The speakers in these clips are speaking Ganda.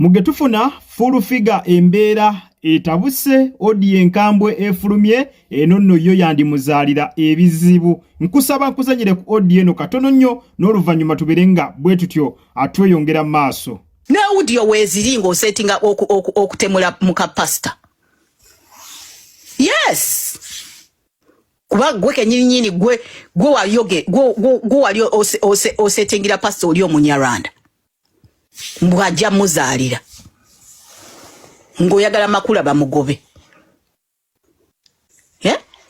Mugetufuna full figure embeera etabuse odi enkambwe efulumye eno nno yo yandi muzalira ebizibu nkusaba nkuzanyire ku odi eno katono nnyo n'oluvannyuma tuberenga bwe tutyo atweyongera maaso ne audio weziringo osettinga okutemula mu kapasita. Yes, kuba gwe kenyini gwe walioge gwe walio osettingira pastor oli omunyarwanda mbwajja muzalira ngoyagala makula bamugobe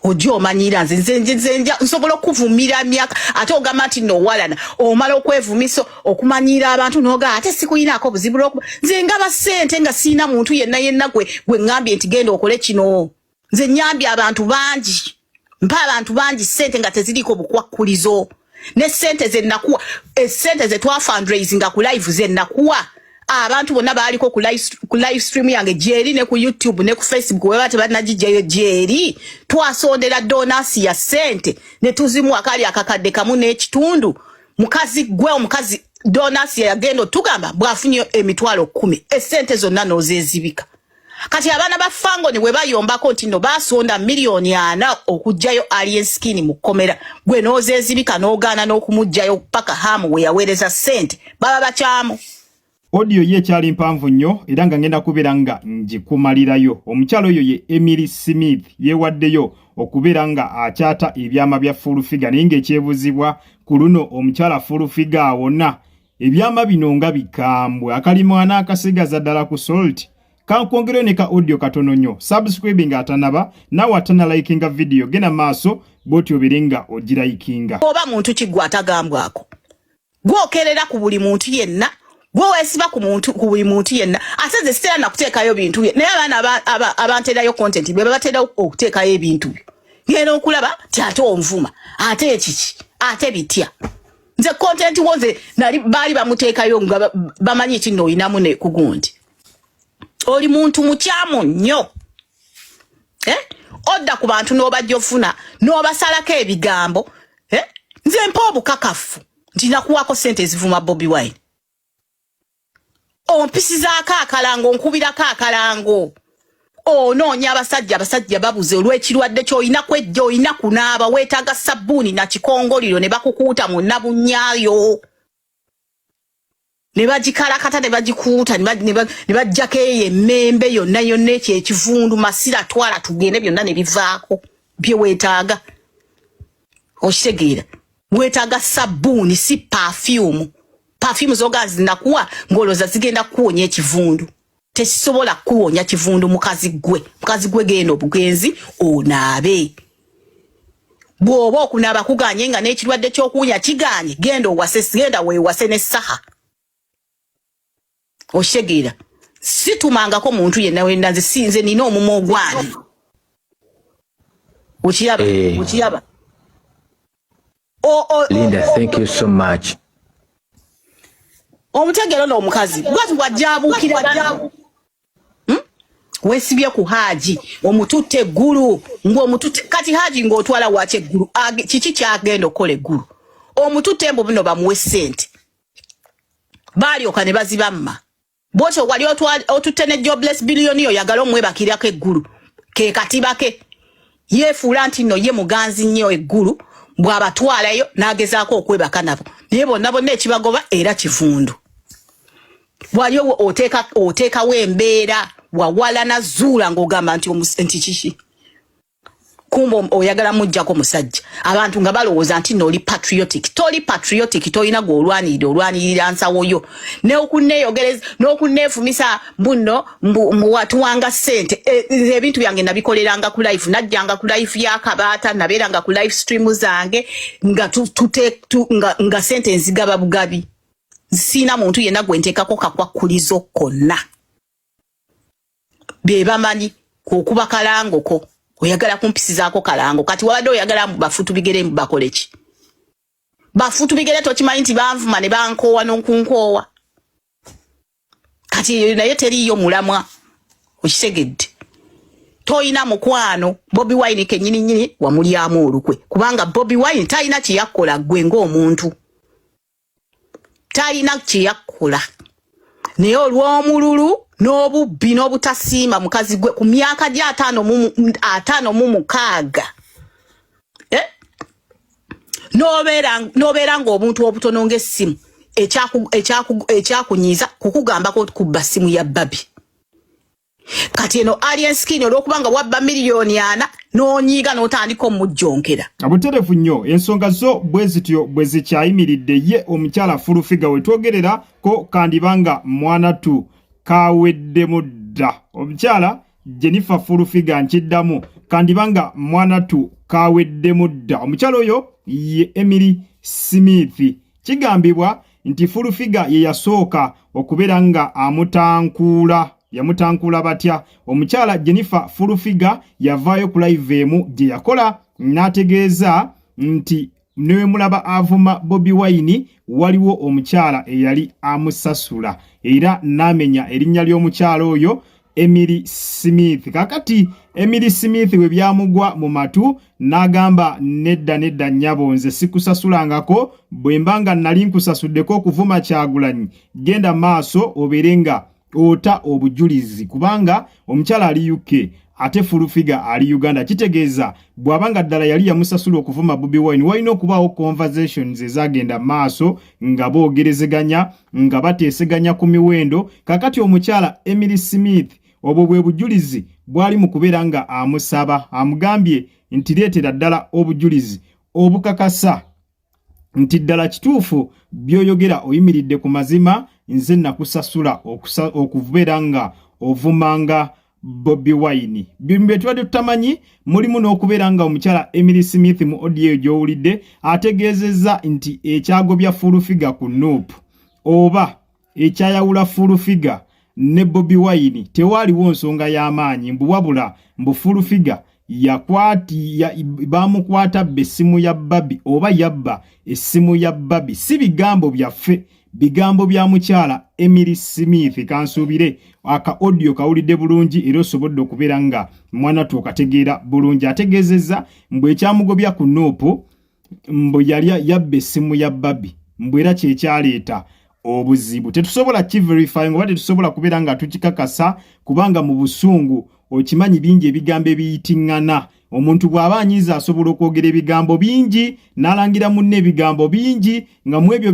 ojo manyira nzenja nsobola okuvumira myaka ate ogamba nti no walana omala okwevumisa okumanyira abantu noga ate sikuyinako buzibu nze ngaba sente nga sina muntu yenna gwe ngambye nti genda okole kino nze nyambye abantu bangi mpa abantu bangi sente nga teziriko bukwakulizo ne sente ze nakuwa sente ze twa fundraising ku live ze nakuwa abantu bonna baliko ku live stream yange jeri ne ku YouTube ne ku Facebook we bate banajije jeri twasondera donors ya sente ne tuzimu akali akakadde kamu n'ekitundu mukazi gwe omukazi donors ya gendo tugamba bwafunyo emitwalo 10 esente zonna nozezibika kati abana bafango ni we bayombako nti no basonda milioni 4 okujjayo alien skin mu komera gwe nozezibika n'ogaana n'okumujjayo paka hamu we yawereza sente baba bachamu. Audio ye kyali mpanvu nnyo era nga ngenda kubeera nga njikumalirayo. Omukyalo oyo ye Emily Smith yewaddeyo okubeera nga akyata ebyama bya full figure naye ng'ekyebuzibwa ku luno omukyala full figure awona ebyama bino nga bikambwe akalimwana akasigaza ddala ku salt kankwongere ne ka audio katono nnyo subscribing atanaba nawe atana likinga video gena maaso boti oberenga ogirayikinga oba muntu kigwa atagambwako gwokerera ku buli muntu yenna gwe wesiba ku buli muntu yenna ate zitera nakuteekayo bintu naye abaana abanterayo content be batera okuteekayo ebintu ngeno okulaba ti ate onvuma ate ekiki ate bitya nze content woze nali bali bamuteekayo nga bamanyi eki nno oyinamu ne kugundi oli muntu mukyamu nnyo odda ku bantu n'obajja ofuna n'obasalako ebigambo nze mpa obukakafu nti nakuwako sente ezivuma Bobi Wine ompisizaako akalango nkubirako akalango onoonya abasajja babuze olw'ekirwadde ky'olina kwejja olina kunaaba weetaaga sabbuuni na kikongoliro ne bakukuuta mu nnabunyaayo ne bagikalakata ne bagikuuta ne bajjako eyo emmembe yonna ekyo ekivundu masira twala tugende byonna ne bivaako bye weetaaga okitegeera weetaaga sabbuuni si perfume zoga zinakuwa ngoloza zigenda kuwonya ekivundu tekisobola kuwonya kivundu mukazi gwe genda obugenzi onaabe bw'oba okunaaba kuganye nga n'ekirwadde ky'okuwunya kiganye genda weewase n'essaha okitegeera situmangako muntu yenna wenda nze sinze nina omumwa ogwani okiraba Linda, thank you so much. Omutegero n'omukazi gwati wajabukira wesibye ku haji omututte eggulu ng'omututte kati haji ng'otwala wache eggulu kiki kyagenda okukola eggulu omututte embo bino bamuwe sente balyoka ne bazibamma bwotyo wali otutte ne jobless billioni oyagala omwebakirako eggulu ke katibake yeefuula nti nno ye muganzi nnyo eggulu bw'abatwalayo n'agezaako okwebaka nabo naye bonna ekibagoba era kivundu waliwo oteekawo embeera wawala na zuula ng'ogamba nti kiki kumba oyagala mujjako musajja abantu nga balowooza nti n'oli patriotic toli patriotic tolina olwanirira nsawoyo n'okunneefumisa mbuno watuwanga ssente ebintu byange nabikoleranga ku life najjanga ku life y'akabaata nabeeranga ku live stream zange nga ssente nzigaba bugabi sina muntu yenna gwe nteekako kakwakulizo konna be bamanyi okuba kalangoko oyagala kumpisizaako kalango kati wabadde oyagala bafutu bigere bakole ki bafutu bigere tokimanyi nti banvuma ne bankoowa n'okunkoowa kati naye teriyo mulamwa okitegedde toyina mukwano Bobi Wine kennyini wamulyamu olukwe kubanga Bobi Wine talina kyeyakkola gwe ng'omuntu talina kyeyakkola naye olw'omululu n'obubbi n'obutasiima mukazi gwe ku myaka gya 56 n'obeera ng'obuntu obutono ng'essimu ekyakunyiiza kukugambako kubba ssimu ya bbabi. Kati eno alien skin olw'okubanga wabba miliyoni 4 n'onyiiga n'otandika omujjonkera. Abuterefu nnyo ensonga zo bwe zityo bwe zikyayimiridde ye omukyala Furufiga we twogerera ko kandibanga mwanatu kaweddemu dda. Omukyala Jennifer Furufiga nkiddamu kandibanga mwanatu kaweddemu dda. Omukyala oyo ye Emily Smith. Kigambibwa nti Furufiga ye yasooka okubeera nga yamutankula batya. Omukyala Jennifer Furufiga yavaayo ku live emu gye yakola n'ategeeza nti newe mulaba avuma Bobi Wine waliwo omukyala eyali amusasula era n'amenya erinnya ly'omukyala oyo Emily Smith. Kakati Emily Smith we byamugwa mu matu n'agamba nedda nnyabo nze sikusasulangako bwe mbanga nali nkusasuddeko okuvuma Kyagulanyi genda maaso oberenga ota obujulizi kubanga omukyala ali UK ate Furufiga ali Uganda. Kitegeeza bwabanga ddala yali yamusasula okuvuma Bobi Wine walina okubaawo conversations ezagenda maaso nga boogerezeganya nga bateeseganya ku miwendo. Kakati omukyala Emily Smith obwo bwe bujulizi bwali mu kubeera nga amusaba amugambye nti leetera ddala obujulizi obukakasa nti ddala kituufu byoyogera oyimiridde ku mazima nze nakusasula okubeera nga ovumanga Bobi Wine. Bimbe twadde tutamanyi mulimu n'okubeera nga omukyala Emily Smith mu audio gy'owulidde ategeezezza nti ekyagobya Furufiga ku Nuupu oba ekyayawula Furufiga ne Bobi Wine tewaaliwo nsonga y'amaanyi wabula mbu Furufiga bamukwata essimu ya Babi oba yabba essimu ya Babi. Si bigambo byaffe, bigambo bya mukyala Emily Smith. Kansuubire aka audio kawulidde bulungi era osobodde okubeera nga mwana tukategeera bulungi. Ategeezezza mbu ekyamugobya ku Nuupu mbu yali yabba essimu ya Babi mbu era kyekyaleeta obuzibu. Tetusobola kiverify ngoba tetusobola kubeera nga tukikakasa kubanga mu busungu okimanyi bingi ebigambo ebiyitingana. Omuntu bw'aba anyiiza asobola okwogera ebigambo bingi n'alangira munne ebigambo bingi nga mu ebyo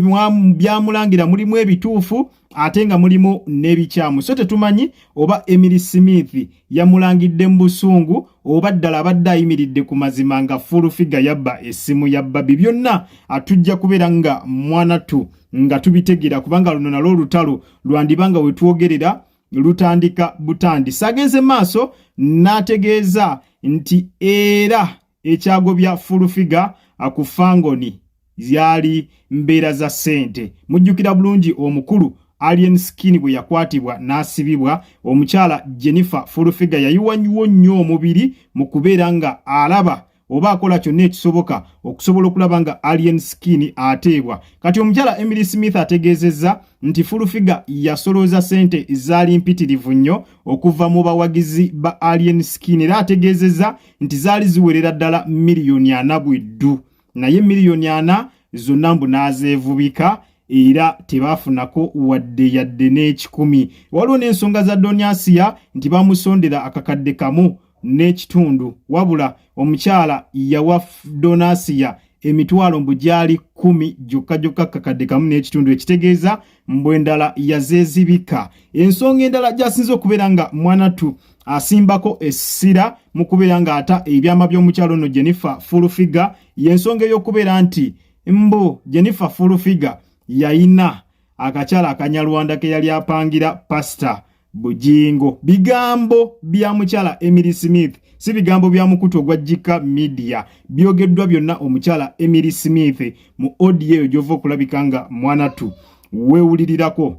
byamulangira mulimu ebituufu ate nga mulimu n'ebikyamu. So tetumanyi oba Emily Smith yamulangidde mu busungu oba ddala abadde ayimiridde ku mazima nga Furufiga yabba essimu ya Babi. Byonna atujja kubeera nga mwanatu nga tubitegera kubanga luno nalwo olutalo lwandibanga we twogerera lutandika butandi. Sagenze maaso n'ategeeza nti era ekyagobya Furufiga akufangoni zyali mbeera za ssente. Mujjukira bulungi omukulu alien skin bwe yakwatibwa n'asibibwa omukyala Jennifer Furufiga yayiwanyiwo nnyo omubiri mu kubeera nga alaba oba akola kyonna ekisoboka okusobola okulaba nga alien skin ateebwa. Kati omukyala Emily Smith ategeezezza nti Furufiga yasolooza ssente ezaali mpitirivu nnyo okuva mu bawagizi ba alien skin era ategeezezza nti zaali ziwerera ddala miliyoni 4 bweddu, naye miliyoni 4 zonna mbu n'azeevubika era tebaafunako wadde yadde n'ekikumi. Waliwo n'ensonga za Donyasia nti bamusondera akakadde kamu n'ekitundu wabula omukyala yawa Donasia emitwalo mbu gyali 10 gyokka kakadde kamu n'ekitundu. Ekitegeeza mbu endala yazeezibika. Ensonga endala gyasinze okubeera nga mwanatu asimbako essira mu kubeera nga ata ebyama by'omukyalo ono Jennifer Furufiga y'ensonga ey'okubeera nti mbu Jennifer Furufiga yayina akakyala akanyalwanda ke yali apangira Pastor Bujingo. Bigambo bya mukyala Emily Smith si bigambo bya mukutu ogwa Jika Media, byogeddwa byonna omukyala Emily Smith mu audio eyo gy'ova okulabika nga mwanatu weewulirirako.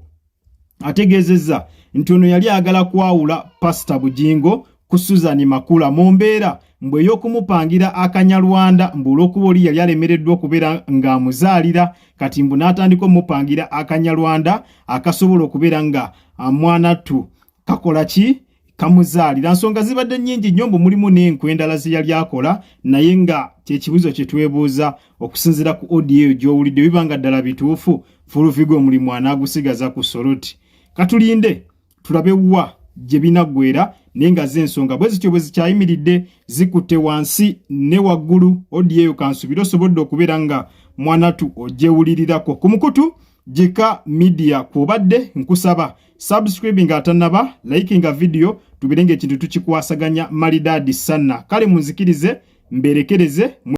Ategeezezza nti ono yali agala kwawula Pastor Bujingo ku Susan Makula mu mbeera mbwe y'okumupangira akanyalwanda mbu olw'okuba oli yali alemereddwa okubeera ng'amuzaalira kati mbu n'atandika omupangira akanyalwanda akasobola okubeera nga mwanatu kakola ki kamuzaalira. Nsonga zibadde nnyingi nnyo mbu mulimu n'enkwendala ze yali akola naye nga kyekibuzo kye twebuuza okusinziira ku audio eyo gy'owulidde bibanga ddala bituufu Furufiga omulimu anaagusigaza ku Soroti. katulinde tulabe wa gye binaggwera naye nga z'ensonga bwe zityo bwe zikyayimiridde zikutte wansi ne waggulu odieyo kansubira osobodde okubeera nga mwanatu ogyewulirirako ku mukutu Jika Media kwobadde nkusaba subscribe nga atanaba like nga video tubirenge ekintu tukikwasaganya malidadi sana kale munzikirize mberekereze